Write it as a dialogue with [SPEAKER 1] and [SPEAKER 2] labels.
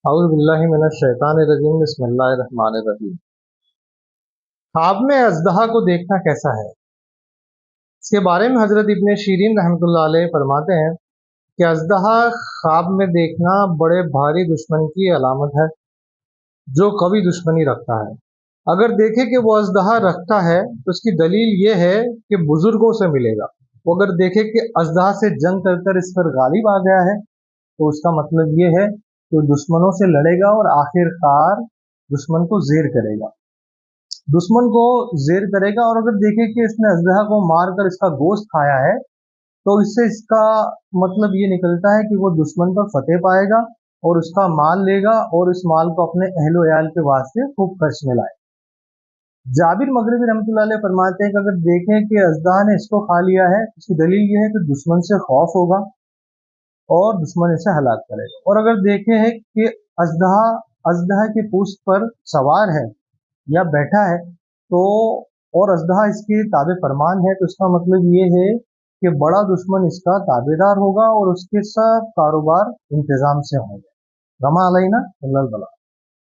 [SPEAKER 1] औज़ु बिल्लाहि मिनश शैतानिर रजीम बिस्मिल्लाहिर रहमानिर रहीम। ख्वाब में अजदहा को देखना कैसा है? इसके बारे में हज़रत इब्न शीरीन रहमतुल्लाह अलैह फरमाते हैं कि अजदहा ख्वाब में देखना बड़े भारी दुश्मन की अलामत है जो कभी दुश्मनी रखता है। अगर देखे कि वो अजदहा रखता है तो उसकी दलील ये है कि बुजुर्गों से मिलेगा। वो अगर देखे कि अजदहा से जंग कर कर इस पर गालिब आ गया है तो उसका मतलब ये है कि वो दुश्मनों से लड़ेगा और आखिरकार दुश्मन को ज़ेर करेगा। दुश्मन को ज़ेर करेगा और अगर देखे कि इसने अजदहा को मार कर इसका गोश्त खाया है तो इससे इसका मतलब ये निकलता है कि वो दुश्मन पर फतेह पाएगा और उसका माल लेगा और इस माल को अपने अहलो अयाल के वास्ते खूब खर्च में लाए। जाबिर मगरिबी रहमतुल्लाह अलैह फरमाते हैं कि अगर देखें कि अजदहा ने इसको खा लिया है, इसकी दलील ये है कि दुश्मन से खौफ होगा और दुश्मन इसे हलाक करेगा। और अगर देखें है कि अजदहा अजदहा की पूंछ पर सवार है या बैठा है तो और अजदहा इसके ताबे फरमान है तो इसका मतलब ये है कि बड़ा दुश्मन इसका ताबेदार होगा और उसके सब कारोबार इंतजाम से होंगे। रमा अलैना इल्लल बलाग।